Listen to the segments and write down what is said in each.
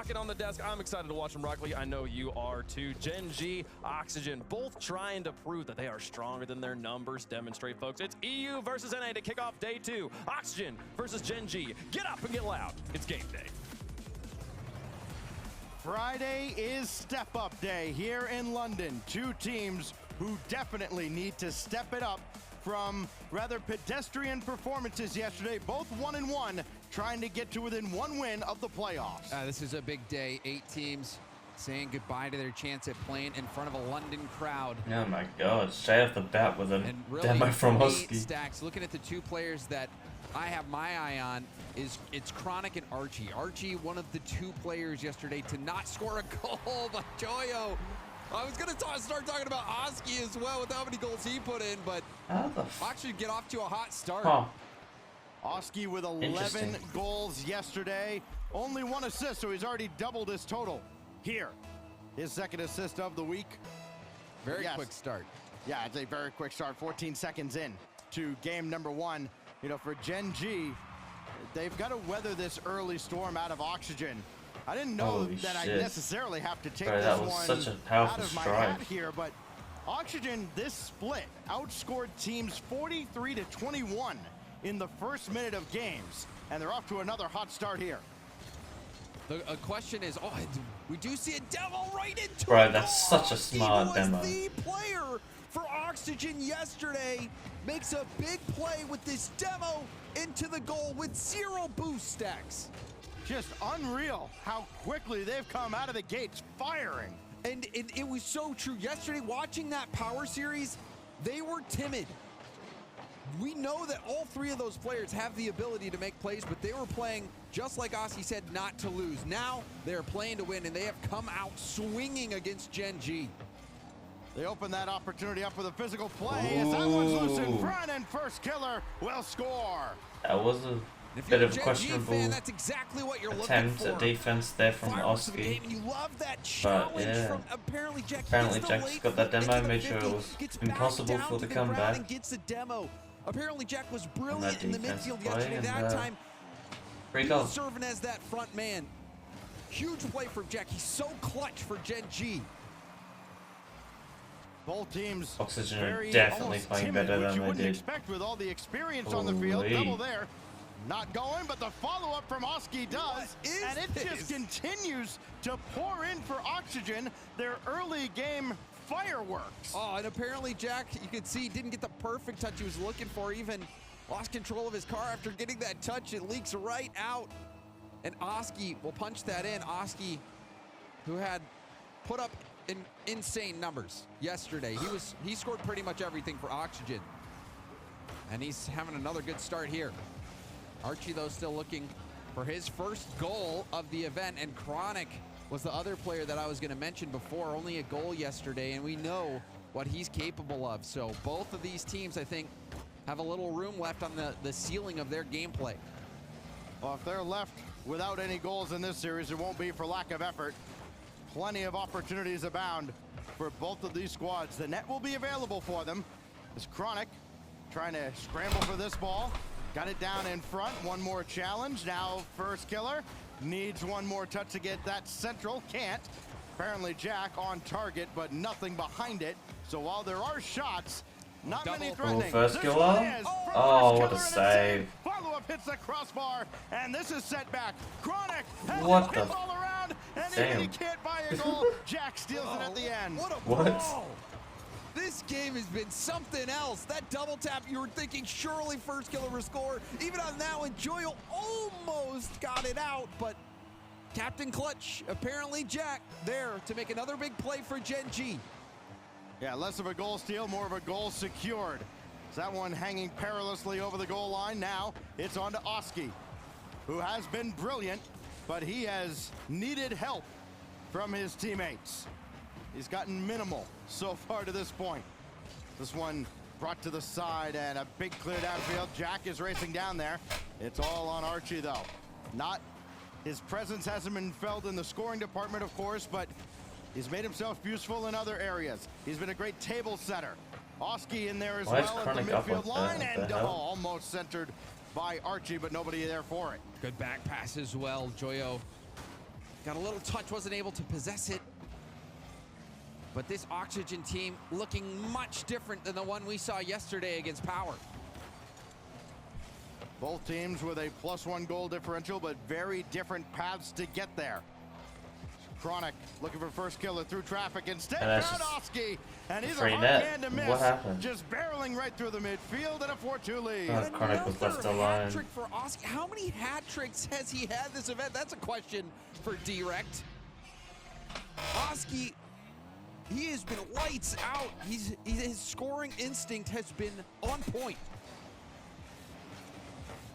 rocking on the desk. I'm excited to watch them, Rock Lee. I know you are too. GenG, Oxygen, both trying to prove that they are stronger than their numbers demonstrate, folks. It's EU versus NA to kick off day 2. Oxygen versus GenG. Get up and get loud. It's game day. Friday is step-up day here in London. Two teams who definitely need to step it up from rather pedestrian performances yesterday. Both 1-1, trying to get to within one win of the playoffs. This is a big day. 8 teams saying goodbye to their chance at playing in front of a London crowd. Oh my god, straight off the bat with a really, demo from 8 Husky. stacks. Looking at the 2 players that I have my eye on, it's Chronic and Archie. Archie, one of the 2 players yesterday to not score a goal by Joyo. I was going to start talking about Oski as well with how many goals he put in, but Oski get off to a hot start. Huh. Oski with 11 goals yesterday, only 1 assist, so he's already doubled his total. Here, his 2nd assist of the week. Very quick start. Yeah, it's a very quick start, 14 seconds in to game number 1. You know, for GenG, they've got to weather this early storm out of Oxygen. I didn't know that I necessarily have to take this one out of my hat here, but Oxygen, this split, outscored teams 43-21 in the first minute of games, and they're off to another hot start here. The question is, we do see a demo right into Bro, that's such a smart demo. The player for Oxygen yesterday makes a big play with this demo into the goal with 0 boost stacks. Just unreal how quickly they've come out of the gates firing. And it was so true. Yesterday, watching that power series, they were timid. We know that all 3 of those players have the ability to make plays, but they were playing, just like Oski said, not to lose. Now they're playing to win, and they have come out swinging against GenG. They open that opportunity up with a physical play. As that one's loose in front, and first killer will score. That was a bit of a questionable that's exactly what you're attempt at defense there from Oski. You love that But yeah, from apparently Jack's got that demo, made sure it was impossible for the comeback. Gets the demo. Apparently Jack was brilliant in the midfield yesterday. That time, serving as that front man. Huge play from Jack. He's so clutch for GenG. Both teams Oxygen are definitely playing better than they did. Expect with all the experience on the field. Double there. Not going, but the follow-up from Oski does, and it just continues to pour in for Oxygen, their early game fireworks. And apparently Jack, you can see, didn't get the perfect touch he was looking for, even lost control of his car after getting that touch. It leaks right out, and Oski will punch that in. Oski, who had put up insane numbers yesterday. He scored pretty much everything for Oxygen, and he's having another good start here. Archie, though, still looking for his first goal of the event, and Chronic was the other player that I was going to mention before. Only a goal yesterday, and we know what he's capable of. So both of these teams, I think, have a little room left on the ceiling of their gameplay. Well, if they're left without any goals in this series, it won't be for lack of effort. Plenty of opportunities abound for both of these squads. The net will be available for them. As Chronic trying to scramble for this ball. Got it down in front, one more challenge. Now first killer needs one more touch to get that central, can't. Apparently Jack on target, but nothing behind it. So while there are shots, not many threatening. First killer? Oh, what a save. Follow-up hits the crossbar, and this is set back. Chronic has what the all around, and even he can't buy a goal. Jack steals it at the end. What a ball. This game has been something else. That double tap, you were thinking surely first killer will score. Even on that one, Joyo almost got it out, but Captain Clutch, apparently Jack, there to make another big play for GenG. Yeah, less of a goal steal, more of a goal secured. That one hanging perilously over the goal line. Now it's on to Oski, who has been brilliant, but he has needed help from his teammates. He's gotten minimal so far to this point. This one brought to the side and a big clear downfield. Jack is racing down there. It's all on Archie though. His presence hasn't been felt in the scoring department, of course, but he's made himself useful in other areas. He's been a great table setter. Oski in there as well at the midfield line, and almost centered by Archie, but nobody there for it. Good back pass as well. Joyo Got a little touch, wasn't able to possess it. But this Oxygen team looking much different than the one we saw yesterday against Power. Both teams with a +1 goal differential, but very different paths to get there. Chronic looking for first killer through traffic. Instead, found Oski, and he's a hard man to miss. What happened? Just barreling right through the midfield and a 4-2 lead. Chronic was left alone. Hat trick for Oski. How many hat tricks has he had this event? That's a question for Direct. Oski, he has been lights out. His scoring instinct has been on point.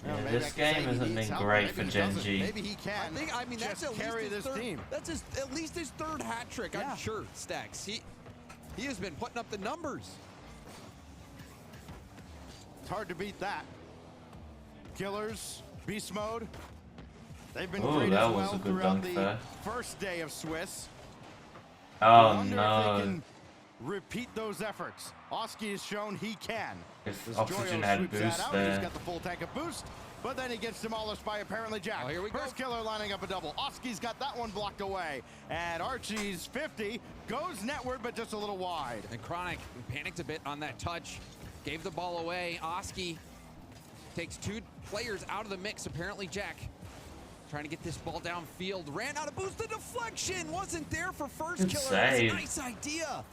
Yeah, this game hasn't been great for GenG. Maybe he can. I mean, that's at carry least his this third, team. That's at least his third hat trick, I'm sure, Stacks. He has been putting up the numbers. It's hard to beat that. Killers, beast mode. They've been Ooh, great that as was well a good throughout dunk the there. first day of Swiss. Oh If they no. can repeat those efforts. Oski has shown he can. If As Oxygen Joyo had sweeps that boost out, there. He's got the full tank of boost, but then he gets demolished by apparently Jack. Oh, here we go. First killer lining up a double. Oski's got that one blocked away. And Archie's 50 goes netward, but just a little wide. And Chronic panicked a bit on that touch, gave the ball away. Oski takes two players out of the mix. Apparently Jack trying to get this ball downfield. Ran out of boost. The deflection wasn't there for first Good killer. save. That's a nice idea.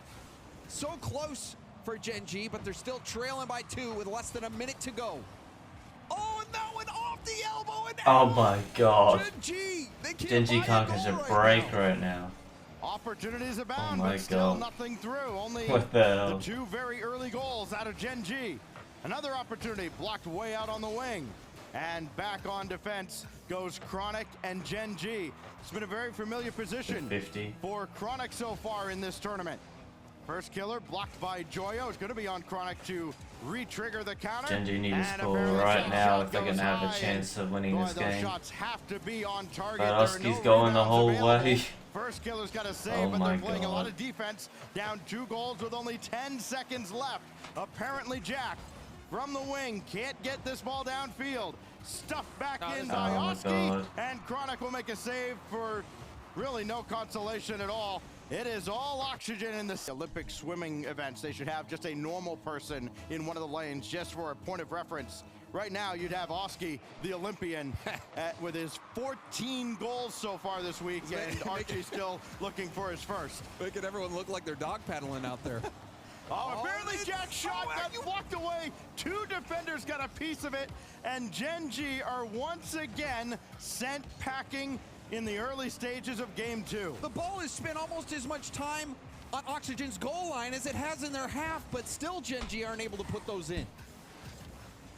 So close for GenG, but they're still trailing by 2 with less than a minute to go. Oh, and that one off the elbow. And Oh my god. GenG, they GenG can't catch a break right now. Opportunities abound, Oh my but still God. nothing through. Only What the hell? the 2 very early goals out of GenG. Another opportunity blocked way out on the wing. And back on defense goes Chronic and GenG. It's been a very familiar position 50. for Chronic so far in this tournament. First killer blocked by Joyo. It's going to be on Chronic to re-trigger the counter. GenG need to And score apparently right that now shot if they're goes going to have high, a chance of winning boy, this those game. shots have to be on target. But There are Oski's no going the rebounds whole available. way. First killer's got a save, Oh but my they're playing a lot God. of defense. Down 2 goals with only 10 seconds left. Apparently Jack from the wing can't get this ball downfield. Stuffed back in by Oh my Oski, God. and Chronic will make a save for really no consolation at all. It is all Oxygen in the Olympic swimming events. They should have just a normal person in one of the lanes, just for a point of reference. Right now, you'd have Oski, the Olympian, with his 14 goals so far this week, and Archie still looking for his first. Making everyone look like they're dog paddling out there. Oh, apparently Jack's shot got blocked away. 2 defenders got a piece of it, and GenG are once again sent packing in the early stages of game 2. The ball has spent almost as much time on Oxygen's goal line as it has in their half, but still GenG aren't able to put those in.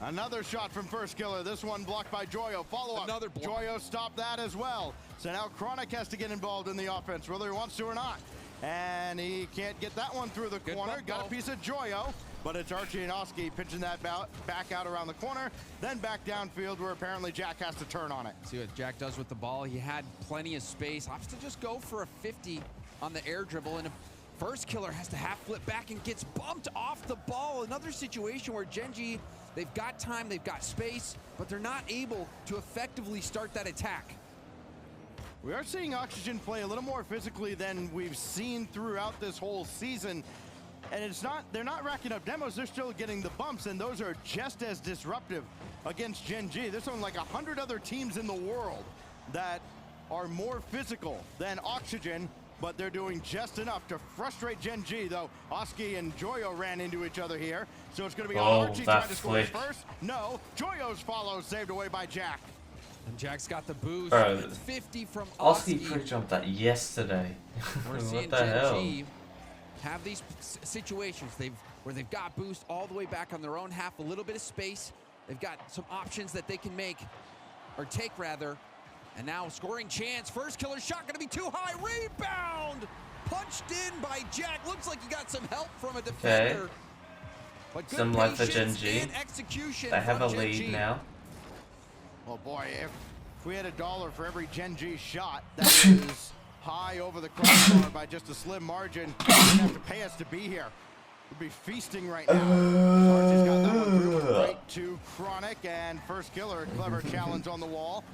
Another shot from first killer. This one blocked by Joyo. Follow up. Another block. Joyo stopped that as well. So now Chronic has to get involved in the offense, whether he wants to or not. And he can't get that one through the corner. Got a piece of Joyo, but it's Archie and Oski pitching that back out around the corner, then back downfield where apparently Jack has to turn on it. See what Jack does with the ball. He had plenty of space. Opts to just go for a 50 on the air dribble, and first killer has to half flip back and gets bumped off the ball. Another situation where GenG, they've got time, they've got space, but they're not able to effectively start that attack. We are seeing Oxygen play a little more physically than we've seen throughout this whole season. And they're not racking up demos, they're still getting the bumps, and those are just as disruptive against GenG. There's only like 100 other teams in the world that are more physical than Oxygen, but they're doing just enough to frustrate GenG, though Oski and Joyo ran into each other here. So it's going to be Archie trying to score first. No, Joyo's follow saved away by Jack. And Jack's got the boost. Bro, 50 from Oski Oski. pre-jumped that yesterday. We're seeing What the hell? GenG have these situations where they've got boost all the way back on their own half, a little bit of space. They've got some options that they can make, or take rather. And now scoring chance. First killer shot gonna be too high. Rebound! Punched in by Jack. Looks like he got some help from a defender. But good Some life for patience GenG. and execution They have a from lead GenG. now. Well, boy, if we had $1 for every GenG shot, that is high over the crossbar by just a slim margin. You're gonna have to pay us to be here. We'd be feasting right now. Archie's got that one through right to Chronic, and first killer, a clever challenge on the wall.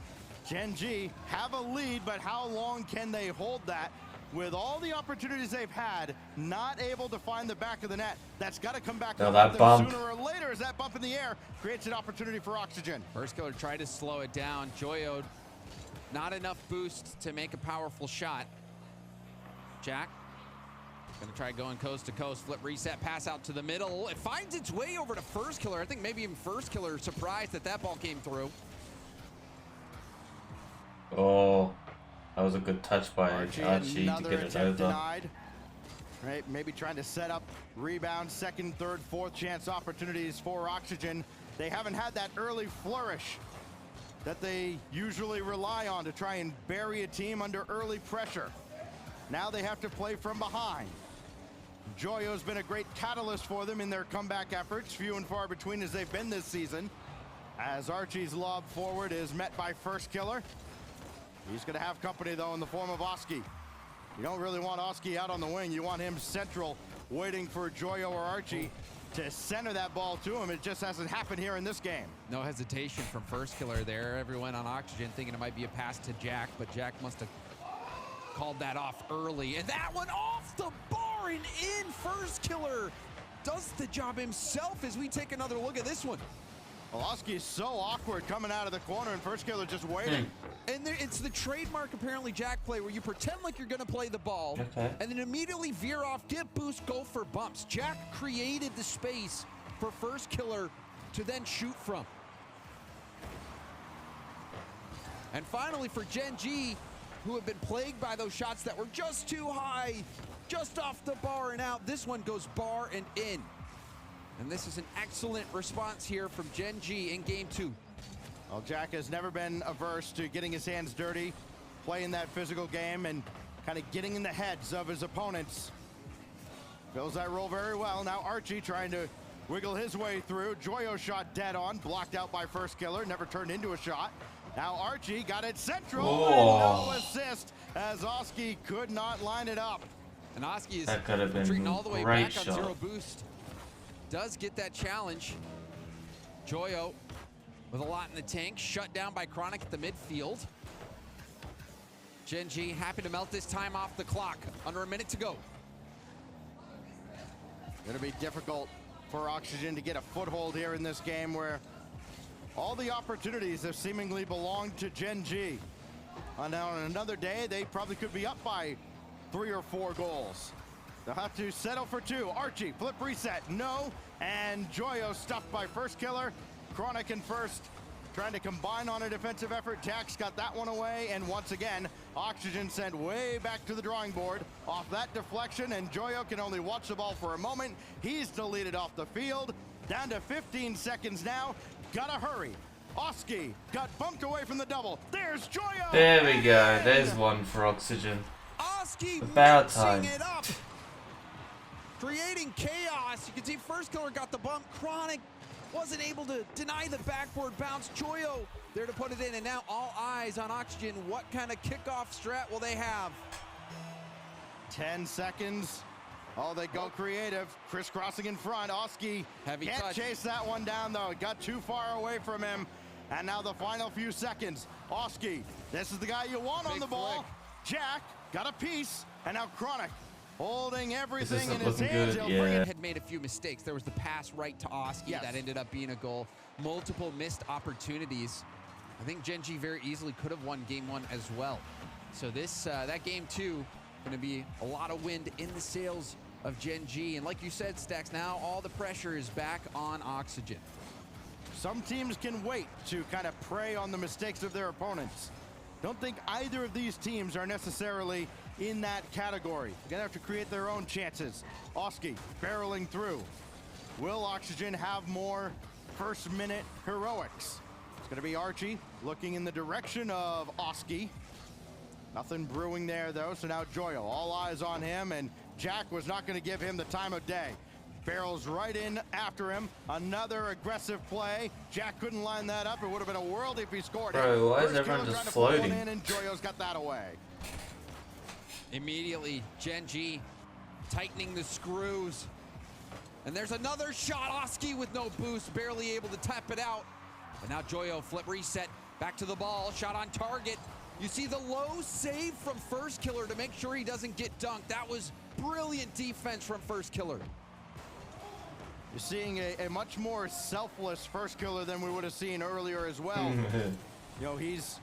GenG have a lead, but how long can they hold that? With all the opportunities they've had, not able to find the back of the net. That's got to come back Now that bump. sooner or later, as that bump in the air creates an opportunity for Oxygen. First killer tried to slow it down. Joyo, not enough boost to make a powerful shot. Jack gonna try going coast to coast, flip reset, pass out to the middle. It finds its way over to first killer. I think maybe even first killer surprised that that ball came through. Oh, that was a good touch by Archie to another get it attempt over. denied. Right, maybe trying to set up rebound, second, third, fourth chance opportunities for Oxygen. They haven't had that early flourish that they usually rely on to try and bury a team under early pressure. Now they have to play from behind. Joyo's been a great catalyst for them in their comeback efforts, few and far between as they've been this season. As Archie's lob forward is met by first killer. He's going to have company, though, in the form of Oski. You don't really want Oski out on the wing. You want him central, waiting for Joyo or Archie to center that ball to him. It just hasn't happened here in this game. No hesitation from first killer there. Everyone on Oxygen thinking it might be a pass to Jack, but Jack must have called that off early. And that one off the bar and in. First killer does the job himself as we take another look at this one. Well, Oski is so awkward coming out of the corner, and first killer just waiting. And it's the trademark, apparently, Jack play, where you pretend like you're going to play the ball, and then immediately veer off, get boost, go for bumps. Jack created the space for first killer to then shoot from. And finally, for GenG, who have been plagued by those shots that were just too high, just off the bar and out, this one goes bar and in. And this is an excellent response here from GenG in game 2. Well, Jack has never been averse to getting his hands dirty, playing that physical game, and kind of getting in the heads of his opponents. Fills that role very well. Now Archie trying to wiggle his way through. Joyo shot dead on, blocked out by first killer, never turned into a shot. Now Archie got it central, and no assist, as Oski could not line it up. And Oski is been retreating all the way back shot. on zero boost. Does get that challenge. Joyo with a lot in the tank, shut down by Chronic at the midfield. GenG happy to melt this time off the clock. Under a minute to go. Gonna be difficult for Oxygen to get a foothold here in this game where all the opportunities have seemingly belonged to GenG. On another day, they probably could be up by 3 or 4 goals. They'll have to settle for 2. Archie, flip reset, no. And Joyo stuffed by first killer. Chronic in first, trying to combine on a defensive effort. Jack's got that one away. And once again, Oxygen sent way back to the drawing board off that deflection. And Joyo can only watch the ball for a moment. He's deleted off the field. Down to 15 seconds now. Gotta hurry. Oski got bumped away from the double. There's Joyo. There we go. There's one for Oxygen. Oski About time. it up. Creating chaos. You can see first killer got the bump. Chronic wasn't able to deny the backboard bounce. Joyo there to put it in, and now all eyes on Oxygen. What kind of kickoff strat will they have? 10 seconds. Oh, they go creative. Crisscrossing in front. Oski Heavy can't touch. chase that one down, though. It got too far away from him. And now the final few seconds. Oski, this is the guy you want on the ball. flick. Jack got a piece, and now Chronic holding everything isn't in his looking hands. good, He'll bring yeah. it. Had made a few mistakes. There was the pass right to Oski Yes. that ended up being a goal. Multiple missed opportunities. I think GenG very easily could have won game 1 as well. So this that game 2 going to be a lot of wind in the sails of GenG. And like you said, Stax, now all the pressure is back on Oxygen. Some teams can wait to kind of prey on the mistakes of their opponents. Don't think either of these teams are necessarily in that category. They're gonna have to create their own chances. Oski barreling through. Will Oxygen have more first-minute heroics? It's gonna be Archie looking in the direction of Oski. Nothing brewing there, though, so now Joyo, all eyes on him, and Jack was not gonna give him the time of day. Barrels right in after him. Another aggressive play. Jack couldn't line that up. It would have been a world if he scored it. Bro, why is First everyone killer just trying to put one floating? in, and Joyo's got that away. Immediately, GenG tightening the screws. And there's another shot. Oski with no boost, barely able to tap it out. But now Joyo flip reset, Back to the ball, shot on target. You see the low save from First Killer to make sure he doesn't get dunked. That was brilliant defense from First Killer. You're seeing a much more selfless First Killer than we would have seen earlier as well. You know, he's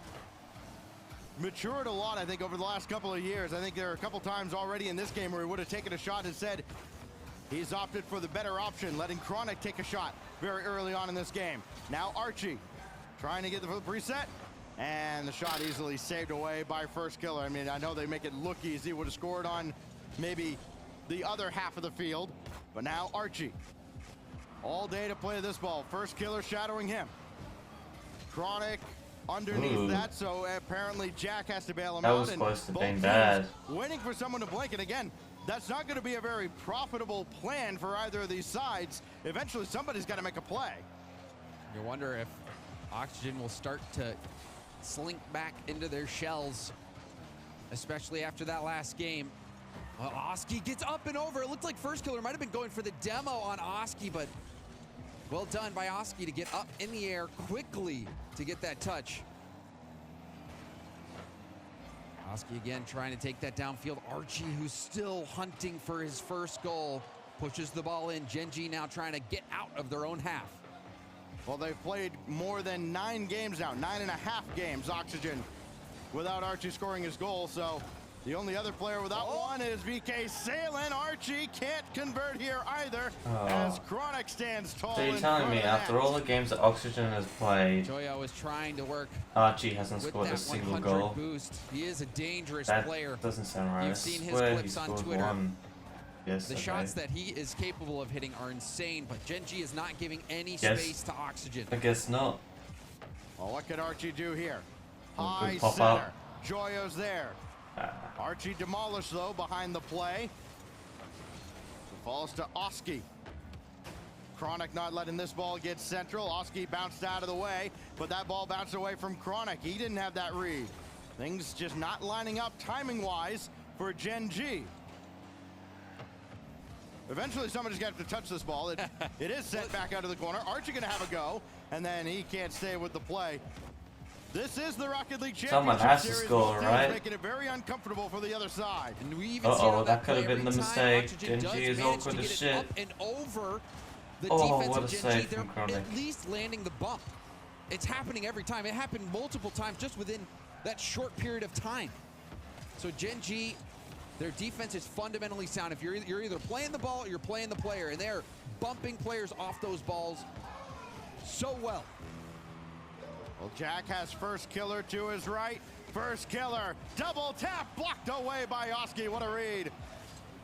matured a lot, I think, over the last couple of years. I think there are a couple times already in this game where he would have taken a shot and said he's opted for the better option, letting Chronic take a shot very early on in this game. Now Archie trying to get the reset, and the shot easily saved away by First Killer. I mean, I know they make it look easy. Would have scored on maybe the other half of the field, but now Archie. All day to play this ball. First Killer shadowing him. Chronic underneath that, so apparently Jack has to bail him That out. was And close to both being teams bad. waiting for someone to blink, and again, that's not going to be a very profitable plan for either of these sides. Eventually, somebody's got to make a play. You wonder if Oxygen will start to slink back into their shells, especially after that last game. Oski gets up and over. It looked like First Killer might have been going for the demo on Oski, but well done by Oski to get up in the air quickly to get that touch. Oski again trying to take that downfield. Archie, who's still hunting for his first goal, pushes the ball in. GenG now trying to get out of their own half. Well, they've played more than 9 games now, 9.5 games, Oxygen, without Archie scoring his goal. So the only other player without one is VK Salen. Archie can't convert here either, as Chronic stands tall. So you're in telling front me of after net. all the games that Oxygen has played, Joyo is trying to work Archie hasn't with scored a that single 100 goal? boost. He is a dangerous That player. doesn't sound right. You've I seen his swear he clips on scored Twitter. one The yesterday. shots that he is capable of hitting are insane, but GenG is not giving any Yes. space to Oxygen. I guess not. Well, what could Archie do here? Good High pop center. up. Joyo's there. Archie demolished, though, behind the play. It falls to Oski. Chronic not letting this ball get central. Oski bounced out of the way, but that ball bounced away from Chronic. He didn't have that read. Things just not lining up timing-wise for GenG. Eventually, somebody's got to touch this ball. It is sent back out of the corner. Archie going to have a go, and then he can't stay with the play. This is the Rocket League Championship Someone has to Series, score, both teams right? making it very uncomfortable for the other side. And we even see it on that could play have been every the time mistake. Oxygen does GenG is manage to awkward get as it shit. up and over the Oh, defense what a of save GenG. from They're Chronic. at least landing the bump. It's happening every time. It happened multiple times just within that short period of time. So GenG, their defense is fundamentally sound. If you're either playing the ball or you're playing the player, and they're bumping players off those balls so well. Well, Jack has First Killer to his right. First Killer, double tap, blocked away by Oski. What a read.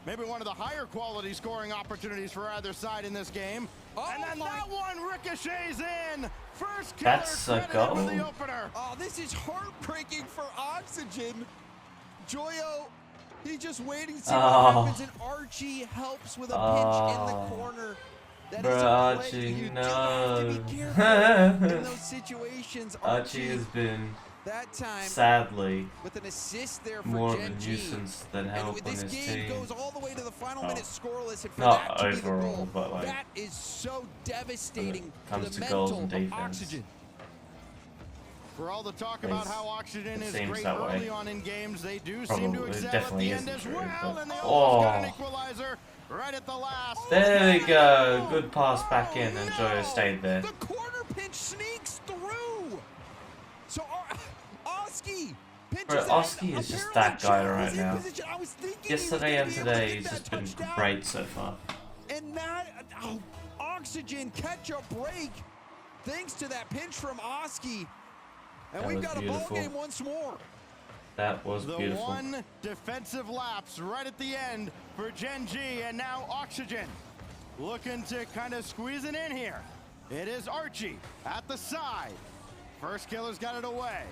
Maybe one of the higher quality scoring opportunities for either side in this game. And then that one ricochets in. First Killer That's a credited goal. for the opener. Oh, this is heartbreaking for Oxygen. Joyo, he's just waiting to see what happens, and Archie helps with a pinch in the corner. That is a Archie, play. You do no. have to be careful in those situations. Archie has been, that time, sadly, with an assist there for more of a GenG. nuisance than help And on this his game team. goes all the way to the final minute scoreless, and for Not that to be the overall, goal, but, like, that is so devastating comes to the to goals mental and of defense. Oxygen. For all the talk about how Oxygen it is seems great that way. early on in games, they do seem to Probably, excel at definitely the end isn't as true, well, but- and they almost got an Oh. equalizer right at the last. There we go. Good pass back in, and Joyo stayed there. The corner pinch sneaks through. So Oski pinches Bro, it. Oski is just Apparently that guy Joe right was in now. position. I was thinking he was Yesterday gonna and be able to today, get he's that just been touchdown. great so far. And that Oxygen catch a break thanks to that pinch from Oski. And That we've was got a beautiful. ball game once more. That was The beautiful. one defensive lapse right at the end for GenG, and now Oxygen looking to kind of squeeze it in here. It is Archie at the side. First Killer's got it away.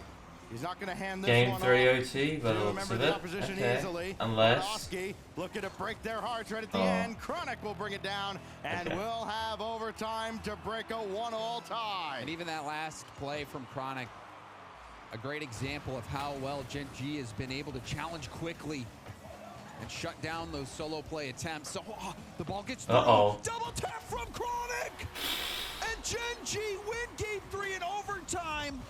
He's not going to hand this Game one 3 off OT, but to it a looks member of of the it. opposition Okay. easily. Unless... Oski looking to break their hearts right at the Oh. end. Chronic will bring it down, and Okay. we'll have overtime to break a 1-1 tie. And even that last play from Chronic, a great example of how well GenG has been able to challenge quickly and shut down those solo play attempts. So the ball gets through. Uh-oh. Double tap from Chronic! And GenG win game 3 in overtime.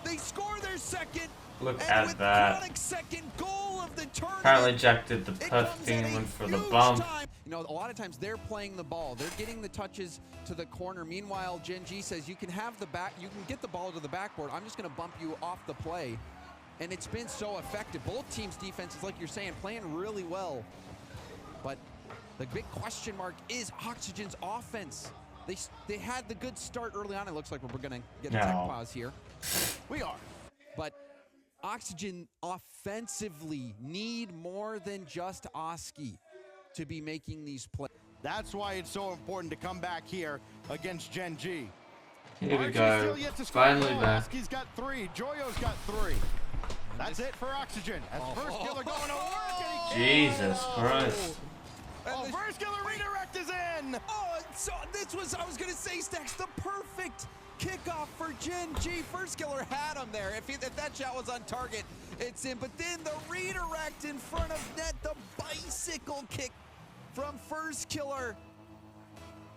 They score their second. Look and at with that. Chronic's second goal of the tournament. Apparently Jack did the perfect thing and went for the bump. You know, a lot of times they're playing the ball. They're getting the touches to the corner. Meanwhile, GenG says you can have the back, you can get the ball to the backboard. I'm just going to bump you off the play. And it's been so effective. Both teams' defenses, like you're saying, playing really well. But the big question mark is Oxygen's offense. They had the good start early on. It looks like we're going to get a tech pause here. We are. But Oxygen offensively need more than just Oski to be making these plays. That's why it's so important to come back here against GenG. Here we go. Finally back. Oski's got 3. Joyo's got 3. That's it for Oxygen. As first killer going to work. And he Jesus Christ. Oh, first killer redirect is in. Oh, so this was, I was going to say, Stacks, the perfect kickoff for GenG. First killer had him there. If that shot was on target, it's in. But then the redirect in front of net, the bicycle kick from first killer.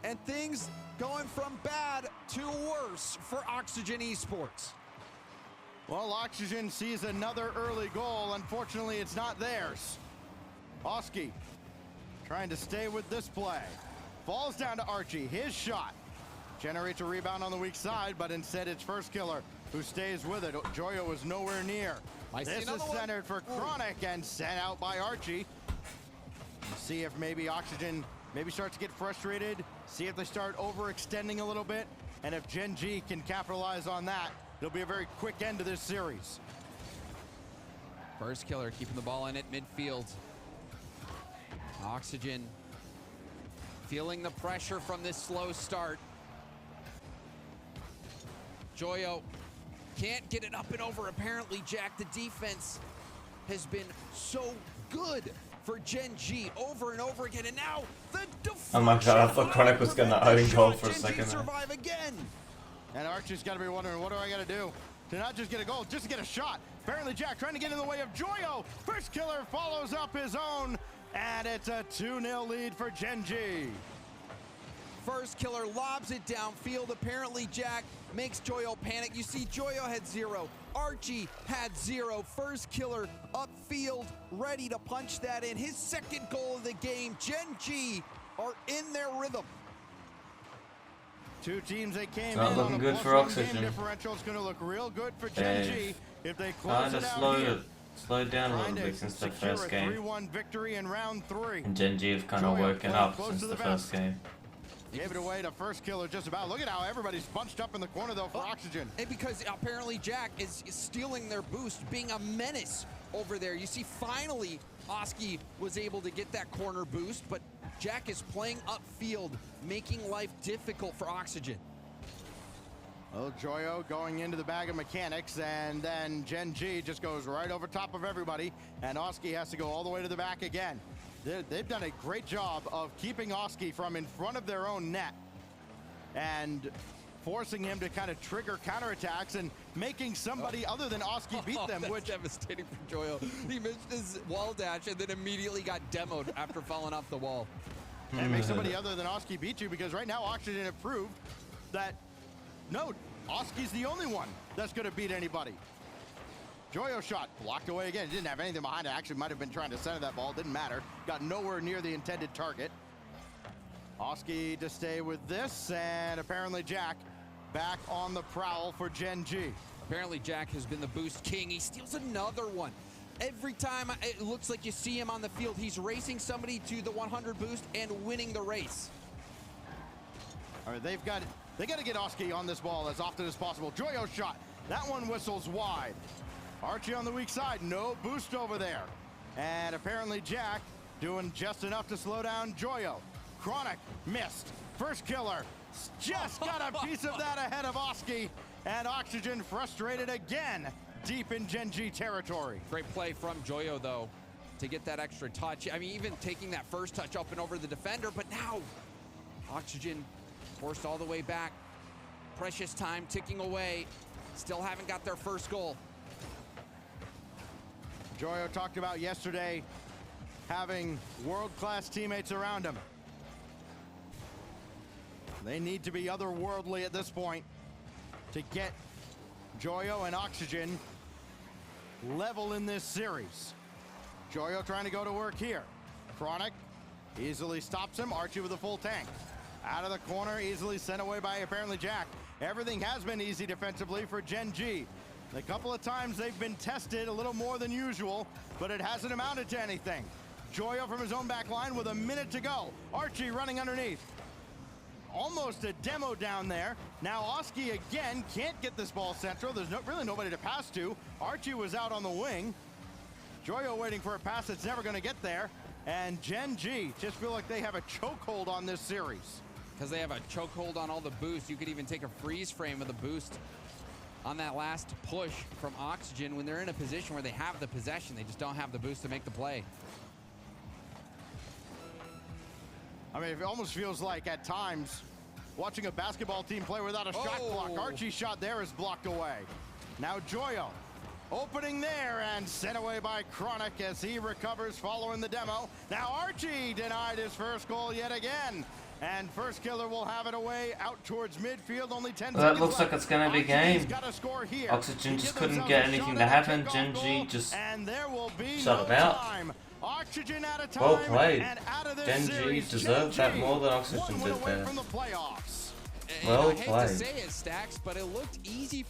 And things going from bad to worse for Oxygen Esports. Well, Oxygen sees another early goal. Unfortunately, it's not theirs. Oski trying to stay with this play. Falls down to Archie. His shot generates a rebound on the weak side, but instead it's first killer who stays with it. Joyo is nowhere near. This is centered for Chronic and sent out by Archie. See if maybe Oxygen starts to get frustrated. See if they start overextending a little bit. And if GenG can capitalize on that, it'll be a very quick end to this series. First killer keeping the ball in at midfield. Oxygen feeling the pressure from this slow start. Joyo can't get it up and over. Apparently, Jack, the defense has been so good for GenG over and over again. And now the deflection. Oh my god, I thought Chronic was going to own goal for a second. Survive again. And Archie's got to be wondering, what do I got to do to not just get a goal, just to get a shot? Apparently, Jack trying to get in the way of Joyo. First killer follows up his own, and it's a 2-0 lead for GenG. First killer lobs it downfield. Apparently, Jack makes Joyo panic. You see, Joyo had 0. Archie had 0. First killer upfield, ready to punch that in. His second goal of the game. GenG are in their rhythm. Two teams that came in not looking on a good for +1 Oxygen. game differential. It's going to look real good for GenG if they close Kind it of out here. slowed down a little Trying to bit since the secure first a game. 3-1 victory in round 3. And GenG have kind of Joyo woken playing up close since to the the first vest. game. Gave it away to first killer just about. Look at how everybody's bunched up in the corner, though, for Oxygen. And because apparently Jack is stealing their boost, being a menace over there. You see, finally, Oski was able to get that corner boost, but Jack is playing upfield, making life difficult for Oxygen. Oh, Joyo going into the bag of mechanics, and then GenG just goes right over top of everybody, and Oski has to go all the way to the back again. They've done a great job of keeping Oski from in front of their own net and forcing him to kind of trigger counterattacks and making somebody other than Oski beat them, which devastating for Joyo. He missed his wall dash and then immediately got demoed after falling off the wall. And make somebody other than Oski beat you, because right now Oxygen have proved that no, Oski's the only one that's going to beat anybody. Joyo shot blocked away again. Didn't have anything behind it. Actually might have been trying to center that ball. Didn't matter. Got nowhere near the intended target. Oski to stay with this, and apparently Jack back on the prowl for GenG. Apparently Jack has been the boost king. He steals another one. Every time it looks like you see him on the field, he's racing somebody to the 100 boost and winning the race. All right, they got to get Oski on this ball as often as possible. Joyo shot. That one whistles wide. Archie on the weak side, no boost over there. And apparently Jack doing just enough to slow down Joyo. Chronic missed. First killer just got a piece of that ahead of Oski. And Oxygen frustrated again, deep in GenG territory. Great play from Joyo, though, to get that extra touch. I mean, even taking that first touch up and over the defender, but now Oxygen forced all the way back. Precious time ticking away. Still haven't got their first goal. Joyo talked about yesterday having world-class teammates around him. They need to be otherworldly at this point to get Joyo and Oxygen level in this series. Joyo trying to go to work here. Chronic easily stops him. Archie with a full tank. Out of the corner, easily sent away by apparently Jack. Everything has been easy defensively for GenG. A couple of times they've been tested a little more than usual, but it hasn't amounted to anything. Joyo from his own back line with a minute to go. Archie running underneath. Almost a demo down there. Now Oski again can't get this ball central. There's really nobody to pass to. Archie was out on the wing. Joyo waiting for a pass that's never going to get there. And GenG just feel like they have a chokehold on this series. Because they have a chokehold on all the boost. You could even take a freeze frame of the boost on that last push from Oxygen when they're in a position where they have the possession. They just don't have the boost to make the play. I mean, it almost feels like at times watching a basketball team play without a shot block. Archie's shot there is blocked away. Now Joyo opening there and sent away by Chronic as he recovers following the demo. Now Archie denied his first goal yet again. And first killer will have it away out towards midfield. Only 10 seconds That looks left. like it's gonna be game. Oxygen just couldn't get anything to happen. GenG just shut him out. Oxygen out of time. Well played. And out of this GenG series, deserved that GenG more than Oxygen one did away there. from the playoffs. And Well I hate played. to say it, Stacks, but it looked easy